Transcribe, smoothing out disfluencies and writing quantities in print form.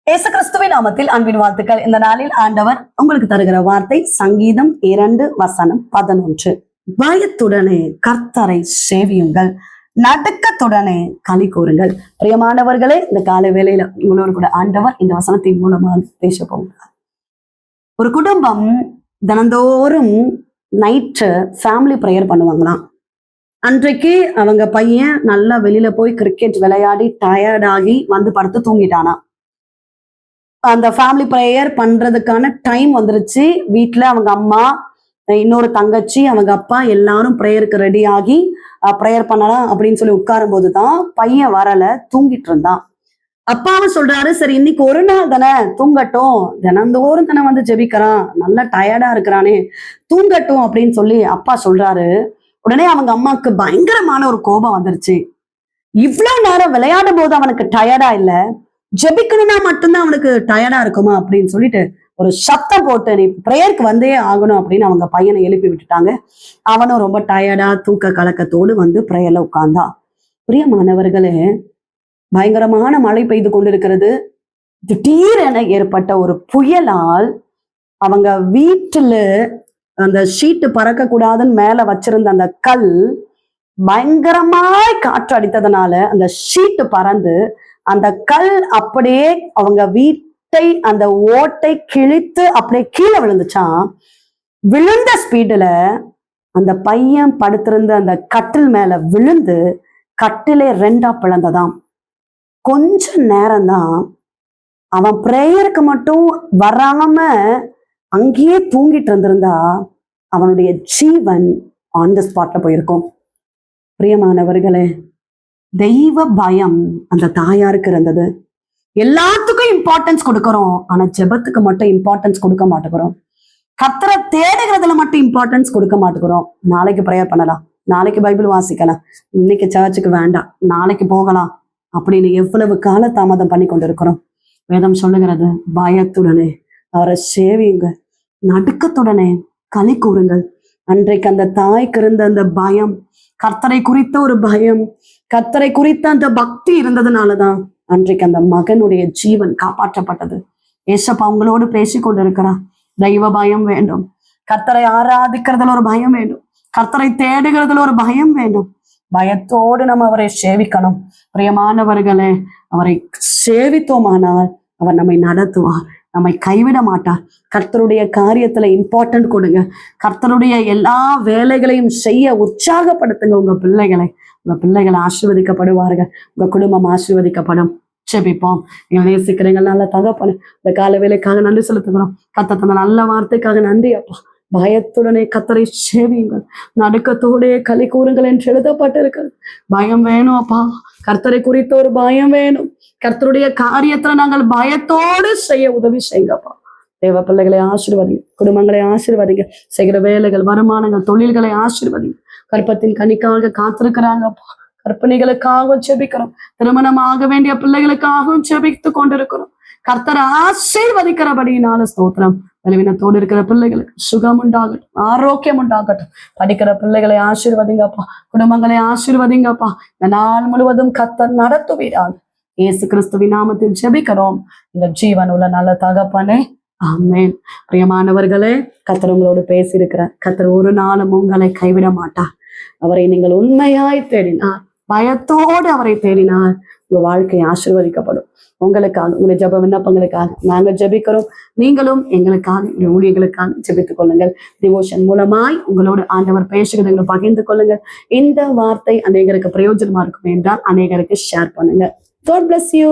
இயேசு கிறிஸ்துவின் நாமத்தில் அன்பின் வாழ்த்துக்கள். இந்த நாளில் ஆண்டவர் உங்களுக்கு தருகிற வார்த்தை சங்கீதம் 2:11. பயத்துடனே கர்த்தரை சேவியுங்கள், நடுக்கத்துடனே களி கூறுங்கள். பிரியமானவர்களே, இந்த காலை வேளையில உங்களோடு கூட ஆண்டவர் இந்த வசனத்தின் மூலமாக பேச போகிறார். ஒரு குடும்பம் தினந்தோறும் நைட்டு ஃபேமிலி ப்ரேயர் பண்ணுவாங்களாம். அன்றைக்கு அவங்க பையன் நல்லா வெளியில போய் கிரிக்கெட் விளையாடி டயர்டாகி வந்து படுத்து தூங்கிட்டானா. அந்த ஃபேமிலி ப்ரேயர் பண்றதுக்கான டைம் வந்துருச்சு. வீட்டுல அவங்க அம்மா, இன்னொரு தங்கச்சி, அவங்க அப்பா எல்லாரும் ப்ரேயருக்கு ரெடி ஆகி ப்ரேயர் பண்ணலாம் அப்படின்னு சொல்லி உட்காரும் போதுதான் பையன் வரல, தூங்கிட்டு இருந்தான். அப்பாவும் சொல்றாரு, சரி இன்னைக்கு ஒரு நாள் தானே தூங்கட்டும், தினந்தோறும் தானே வந்து ஜெபிக்கிறான், நல்லா டயர்டா இருக்கிறானே, தூங்கட்டும் அப்படின்னு சொல்லி அப்பா சொல்றாரு. உடனே அவங்க அம்மாவுக்கு பயங்கரமான ஒரு கோபம் வந்துருச்சு. இவ்வளவு நேரம் விளையாடும் போது அவனுக்கு டயர்டா இல்ல, ஜெபிக்கணும்னா மட்டும்தான் அவனுக்கு டயர்டா இருக்குமா அப்படின்னு சொல்லிட்டு ஒரு சத்தம் போட்டு, நீ பிரேயருக்கு வந்தே ஆகணும் அப்படின்னு அவங்க பையனை எழுப்பி விட்டுட்டாங்க. அவனும் ரொம்ப டயர்டா தூக்க கலக்கத்தோடு வந்து பிரேயர்ல உட்கார்ந்தான். பிரியமானவர்களே, பயங்கரமான மழை பெய்து கொண்டிருக்கிறது. திடீரென ஏற்பட்ட ஒரு புயலால் அவங்க வீட்டுல அந்த ஷீட்டு பறக்க கூடாதுன்னு மேல வச்சிருந்த அந்த கல் பயங்கரமாய் காற்று அடித்ததுனால அந்த ஷீட்டு பறந்து அந்த கல் அப்படியே அவங்க வீட்டை அந்த ஓட்டை கிழித்து அப்படியே கீழே விழுந்துச்சான். விழுந்த ஸ்பீடுல அந்த பையன் படுத்திருந்த அந்த கட்டில் மேல விழுந்து கட்டிலே 2ஆ பிளந்ததாம். கொஞ்ச நேரம்தான் அவன் பிரேயருக்கு மட்டும் வராம அங்கேயே தூங்கிட்டு இருந்திருந்தா அவனுடைய ஜீவன் ஆன் தி ஸ்பாட்ல போயிருக்கும். பிரியமானவர்களே, தெய்வ பயம் அந்த தாயாருக்கு இருந்தது. எல்லாத்துக்கும் இம்பார்ட்டன்ஸ் கொடுக்கிறோம், ஆனா ஜெபத்துக்கு மட்டும் இம்பார்ட்டன்ஸ் கொடுக்க மாட்டேங்கிறோம். கர்த்தரை தேடுகிறதுல மட்டும் இம்பார்ட்டன்ஸ் கொடுக்க மாட்டேங்கிறோம். நாளைக்கு ப்ரேயர் பண்ணலாம், நாளைக்கு பைபிள் வாசிக்கலாம், இன்னைக்கு சர்ச்சுக்கு வேண்டாம், நாளைக்கு போகலாம் அப்படின்னு எவ்வளவு கால தாமதம் பண்ணி கொண்டிருக்கிறோம். வேதம் சொல்லுகிறது, பயத்துடனே அவரை சேவியுங்க, நடுக்கத்துடனே களி கூறுங்கள். அன்றைக்கு அந்த தாய்க்கு இருந்த அந்த பயம், கர்த்தரை குறித்த ஒரு பயம், கர்த்தரை குறித்த அந்த பக்தி இருந்ததுனாலதான் அன்றைக்கு அந்த மகனுடைய ஜீவன் காப்பாற்றப்பட்டது. ஏசப்பா உங்களோடு பேசி கொண்டிருக்கிறார். தெய்வ பயம் வேண்டும், கர்த்தரை ஆராதிக்கிறதுல ஒரு பயம் வேண்டும், கர்த்தரை தேடுகிறதுல ஒரு பயம் வேண்டும். பயத்தோடு நம்ம அவரை சேவிக்கணும். பிரியமானவர்களே, அவரை சேவித்தோமானால் அவர் நம்மை நடத்துவார், நம்மை கைவிட மாட்டார். கர்த்தருடைய காரியத்துல இம்பார்ட்டன்ட் கொடுங்க. கர்த்தருடைய எல்லா வேலைகளையும் செய்ய உற்சாகப்படுத்துங்க உங்க பிள்ளைகளை. உங்க பிள்ளைகளை ஆசீர்வதிக்கப்படுவார்கள், உங்க குடும்பம் ஆசீர்வதிக்கப்படும். செபிப்போம். நீங்கள் நேசிக்கிறீங்க நல்ல தகப்பனே, இந்த கால வேலைக்காக நன்றி செலுத்துகிறோம். கர்த்தர் அந்த நல்ல வார்த்தைக்காக நன்றி அப்பா. பயத்துடனே கர்த்தரை சேவியுங்கள், நடுக்கத்தோடே களி கூறுங்கள் என்று எழுதப்பட்டிருக்கிறது. பயம் வேணும் அப்பா, கர்த்தரை குறித்த ஒரு பயம் வேணும். கர்த்தருடைய காரியத்துல நாங்கள் பயத்தோடு செய்ய உதவி செய்யுங்கப்பா. தேவ பிள்ளைகளை ஆசீர்வதிங்க, குடும்பங்களை ஆசீர்வதிங்க, செய்கிற வேலைகள், வருமானங்கள், தொழில்களை ஆசீர்வதிங்க. கற்பத்தின் கனிக்காக காத்திருக்கிறாங்கப்பா, கற்பனைகளுக்காகவும் செபிக்கிறோம், திருமணமாக வேண்டிய பிள்ளைகளுக்காகவும் செபித்து கொண்டிருக்கிறோம். கர்த்தரை ஆசீர்வதிக்கிறபடியினால ஸ்தோத்திரம். பலவீனத்தோடு இருக்கிற பிள்ளைகளுக்கு சுகம் உண்டாகட்டும், ஆரோக்கியம் உண்டாகட்டும். படிக்கிற பிள்ளைகளை ஆசீர்வதிங்கப்பா, குடும்பங்களை ஆசீர்வதிங்கப்பா. இந்த நாள் முழுவதும் கர்த்தர் நடத்துவீராக. இயேசு கிறிஸ்துவின் நாமத்தில் ஜெபிக்கிறோம் இந்த ஜீவன் உள்ள நல்ல தகப்பனே, ஆமென். பிரியமானவர்களே, கர்த்தர் உங்களோடு பேசியிருக்கிறார். கர்த்தர் ஒரு நாளும் உங்களை கைவிட மாட்டார். அவரை நீங்கள் உண்மையாய் தேடினார், பயத்தோடு அவரை தேடினார், உங்க வாழ்க்கை ஆசீர்வதிக்கப்படும். உங்களுக்காக, உங்களுடைய ஜெப விண்ணப்பங்களுக்காக நாங்க ஜெபிக்கிறோம். நீங்களும் எங்களுக்காக, ஊழியர்களுக்காக ஜெபித்துக் கொள்ளுங்கள். டிவோஷன் மூலமாய் உங்களோடு ஆண்டவர் பேசுகிறதை பகிர்ந்து கொள்ளுங்கள். இந்த வார்த்தை அநேகருக்கு பிரயோஜனமா இருக்கும் என்றால் அநேகருக்கு ஷேர் பண்ணுங்க. God bless you.